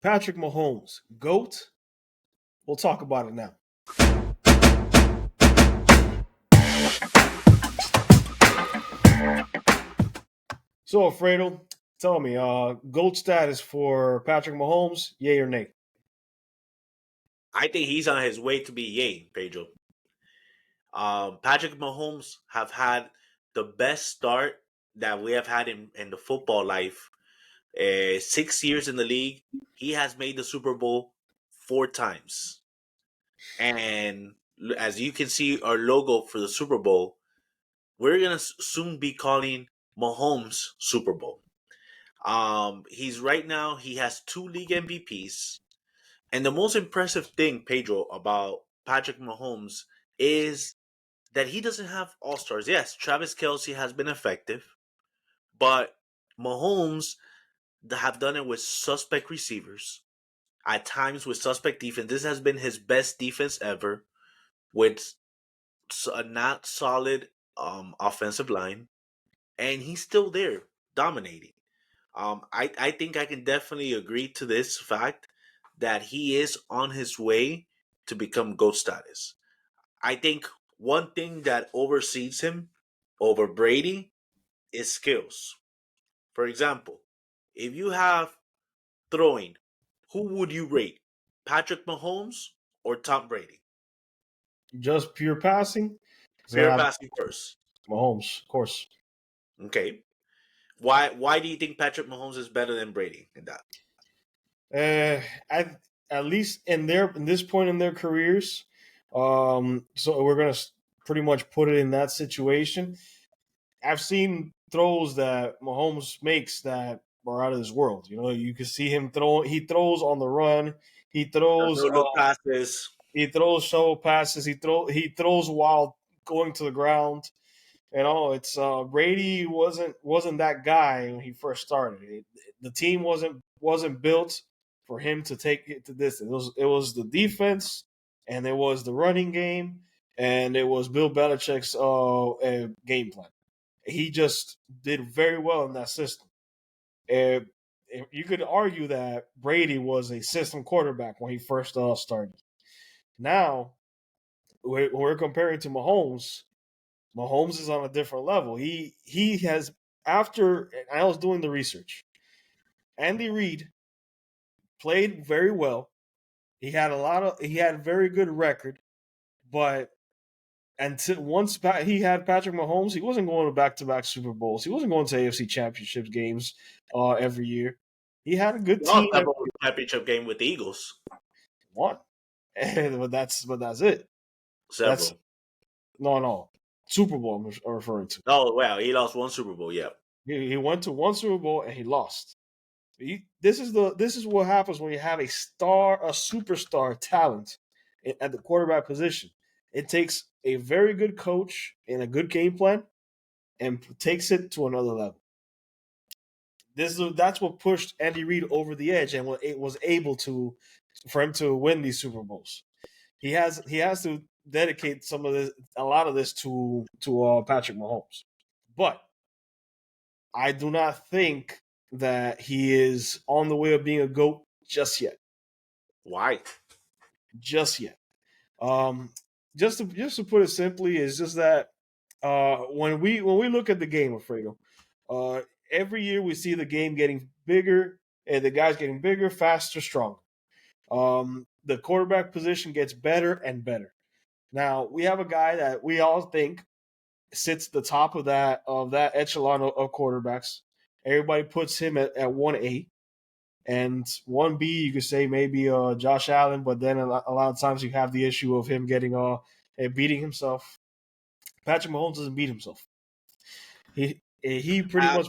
Patrick Mahomes, GOAT? We'll talk about it now. So, Alfredo, tell me, GOAT status for Patrick Mahomes, yay or nay? I think he's on his way to be yay, Pedro. Patrick Mahomes have had the best start that we have had in the football life. 6 years in the league, he has made the Super Bowl 4 times. And as you can see, our logo for the Super Bowl, we're gonna soon be calling Mahomes Super Bowl. He's right now he has 2 league MVPs, and the most impressive thing, Pedro, about Patrick Mahomes is that he doesn't have all stars. Yes, Travis Kelsey has been effective, but Mahomes have done it with suspect receivers, at times with suspect defense. This has been his best defense ever, with a not solid offensive line, and he's still there dominating. I think I can definitely agree to this fact that he is on his way to become GOAT status. I think one thing that oversees him over Brady is skills. For example, if you have throwing, who would you rate? Patrick Mahomes or Tom Brady? Just pure passing? It's going to Pure have passing first. Mahomes, of course. Okay. Why do you think Patrick Mahomes is better than Brady in that? Uh, I, at least in this point in their careers, so we're going to pretty much put it in that situation. I've seen throws that Mahomes makes that are out of this world. You know, you can see him throw. He throws on the run. He throws. No look passes. He throws shovel passes. He throws while going to the ground. You know, it's Brady wasn't that guy when he first started. The team wasn't built for him to take it to this. It was the defense, and it was the running game, and it was Bill Belichick's game plan. He just did very well in that system. Uh, you could argue that Brady was a system quarterback when he first started. Now we're comparing to Mahomes. Mahomes is on a different level. He has after I was doing the research. Andy Reid played very well. He had a very good record, but until he had Patrick Mahomes, he wasn't going to back to back Super Bowls. He wasn't going to AFC Championship games every year. He had a good He team lost that every championship game with the Eagles. one, but that's it. That's Several. no Super Bowl I'm referring to. Oh well, he lost one Super Bowl. Yeah. He went to one Super Bowl and he lost. This is what happens when you have a superstar talent at the quarterback position. It takes a very good coach and a good game plan and takes it to another level. That's what pushed Andy Reid over the edge and what it was able to for him to win these Super Bowls. He has to dedicate a lot of this to Patrick Mahomes, but I do not think that he is on the way of being a goat just yet. Why? Just yet. Um, just to put it simply, is just that when we look at the game, Alfredo, uh, every year we see the game getting bigger and the guys getting bigger, faster, stronger. The quarterback position gets better and better. Now we have a guy that we all think sits at the top of that echelon of quarterbacks. Everybody puts him at 1A. And 1B, you could say maybe Josh Allen, but then a lot of times you have the issue of him getting beating himself. Patrick Mahomes doesn't beat himself. He pretty much.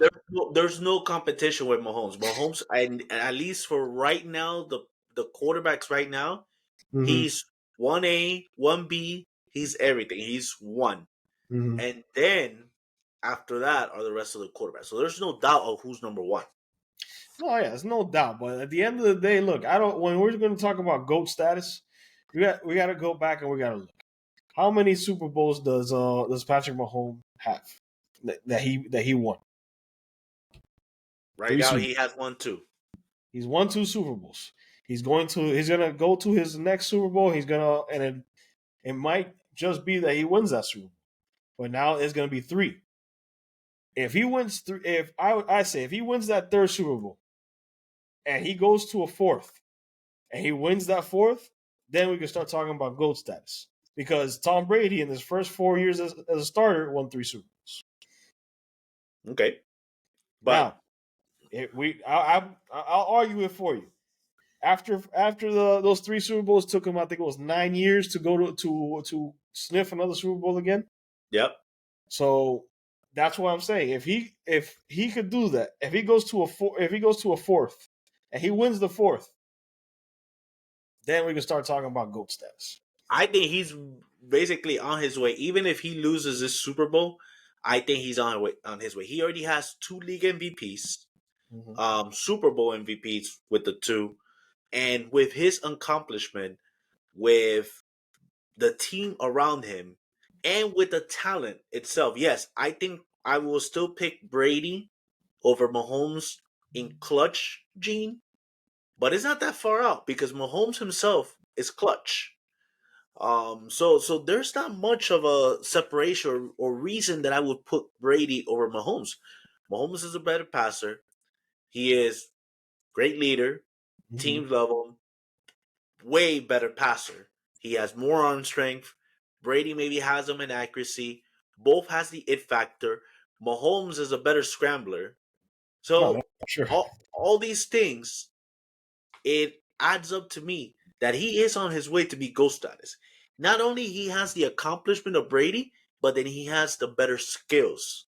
There's no competition with Mahomes. Mahomes, and at least for right now, the quarterbacks right now, Mhm, he's 1A, 1B. He's everything. He's one, mhm. and then after that are the rest of the quarterbacks. So there's no doubt of who's number one. No, yeah, there's no doubt. But at the end of the day, look, I don't. When we're going to talk about goat status, we got to go back and we got to look. How many Super Bowls does Patrick Mahomes have that he won? Right Three now, Super. he has one too. He's won 2 Super Bowls. He's gonna go to his next Super Bowl. It might just be that he wins that Super Bowl, but now it's gonna be 3. If he wins three, if I say if he wins that third Super Bowl and he goes to a fourth and he wins that fourth, then we can start talking about GOAT status. Because Tom Brady in his first 4 years as a starter won 3 Super Bowls. Okay, but Now, I'll argue it for you. After those 3 Super Bowls took him, I think it was 9 years to go to sniff another Super Bowl again. yep, So that's what I'm saying. If he could do that, if he goes to a fourth and he wins the fourth, then we can start talking about GOAT status. I think he's basically on his way. Even if he loses this Super Bowl, I think he's on his way. He already has 2 league MVPs, Mm-hmm. Super Bowl MVPs with the 2, and with his accomplishment, with the team around him, and with the talent itself. Yes, I think I will still pick Brady over Mahomes in clutch gene, but it's not that far out because Mahomes himself is clutch. So there's not much of a separation or reason that I would put Brady over Mahomes. Mahomes is a better passer. He is great leader. Mm-hmm. Teams love him. Way better passer. He has more arm strength. Brady maybe has him in accuracy. Both has the it factor. Mahomes is a better scrambler. Oh, that's So for sure. all these things, it adds up to me that he is on his way to be GOAT status. Not only he has the accomplishment of Brady, but then he has the better skills.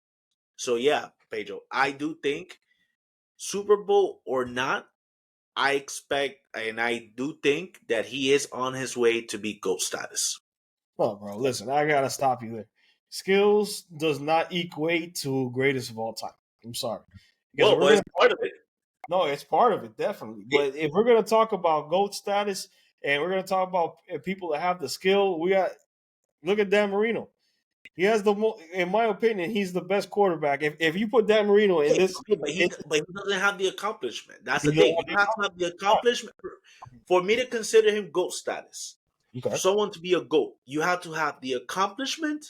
So yeah, Pedro, I do think Super Bowl or not, I expect and I do think that he is on his way to be GOAT status. Oh, bro, listen, I gotta stop you there. Skills does not equate to greatest of all time. I'm sorry, because if Well, we're but gonna it's part of it. no, it's part of it definitely. it But if we're gonna talk about GOAT status and we're gonna talk about people that have the skill, we got look at Dan Marino. He has in my opinion, he's the best quarterback. If you put Dan Marino in okay, this, okay, but in, he doesn't have the accomplishment. That's he the doesn't thing. have You the have to have the accomplishment for me to consider him GOAT status. For okay. someone to be a GOAT, you have to have the accomplishment,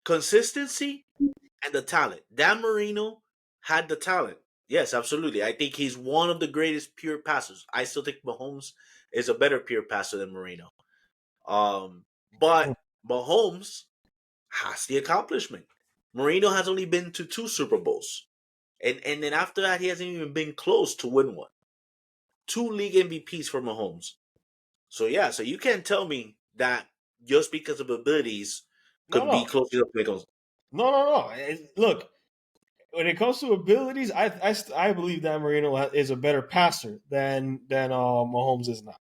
consistency, and the talent. Dan Marino had the talent. Yes, absolutely. I think he's one of the greatest pure passers. I still think Mahomes is a better pure passer than Marino. But Mahomes has the accomplishment. Marino has only been to 2 Super Bowls. And then after that, he hasn't even been close to win one. 2 league MVPs for Mahomes. So yeah, so you can't tell me that just because of abilities No, could be no, close enough to make him. no. Look, when it comes to abilities, I believe Dan Marino is a better passer than Mahomes is now.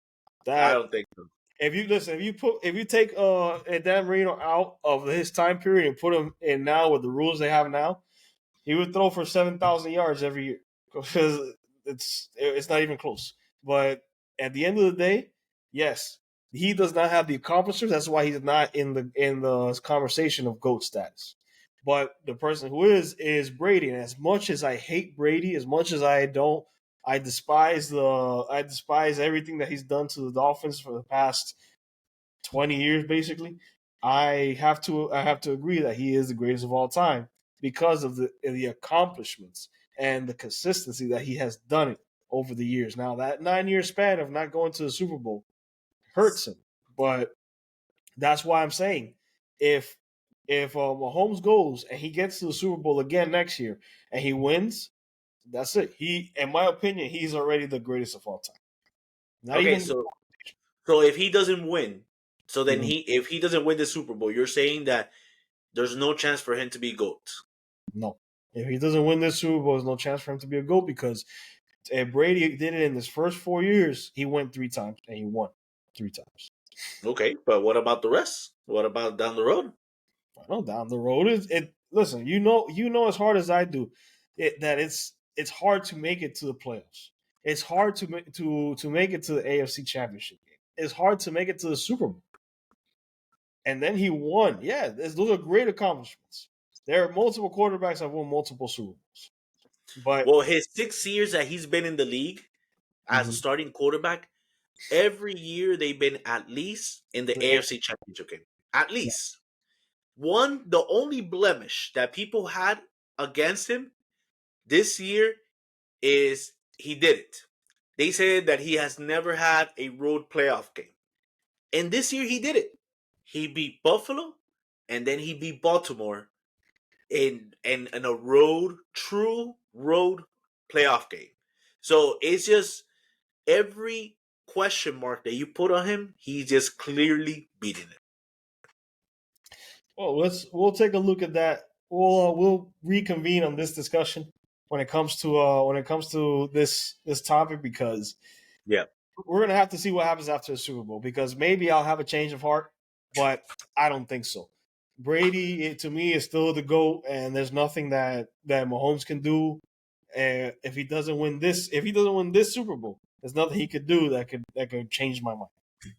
I That don't think so. if you listen, if you take Dan Marino out of his time period and put him in now with the rules they have now, he would throw for 7,000 yards every year because it's not even close. But at the end of the day, yes, he does not have the accomplishments. That's why he's not in the conversation of GOAT status. But the person who is Brady. And as much as I hate Brady, as much as I don't, I despise everything that he's done to the Dolphins for the past 20 years basically. I have to agree that he is the greatest of all time because of the accomplishments and the consistency that he has done it over the years. Now that 9 year span of not going to the Super Bowl hurts him, but that's why I'm saying if Mahomes goes and he gets to the Super Bowl again next year and he wins, that's it. In my opinion, he's already the greatest of all time. Not Okay, even so if he doesn't win, so then Mhm. he if he doesn't win the Super Bowl, you're saying that there's no chance for him to be GOAT. No. If he doesn't win this Super Bowl, there's no chance for him to be a GOAT because Brady did it in his first 4 years. He went 3 times and he won 3 times. Okay, but what about the rest? What about down the road? I know down the road is it. Listen, you know as hard as I do, that it's hard to make it to the playoffs. It's hard to make it to the AFC Championship game. It's hard to make it to the Super Bowl. And then he won. Yeah, those are great accomplishments. There are multiple quarterbacks that won multiple Super Bowls, but Well, his 6 years that he's been in the league, as a starting quarterback, every year they've been at least in the Mm-hmm. AFC Championship game. At least. One, the only blemish that people had against him this year is he did it. They said that he has never had a road playoff game. And this year he did it. He beat Buffalo and then he beat Baltimore in a true road playoff game. So it's just every question mark that you put on him, he's just clearly beating it. Well, we'll take a look at that. We'll reconvene on this discussion when it comes to this topic, because Yeah. we're gonna have to see what happens after the Super Bowl, because maybe I'll have a change of heart, but I don't think so. Brady, to me, is still the GOAT, and there's nothing that Mahomes can do. If he doesn't win this Super Bowl, there's nothing he could do that could change my mind.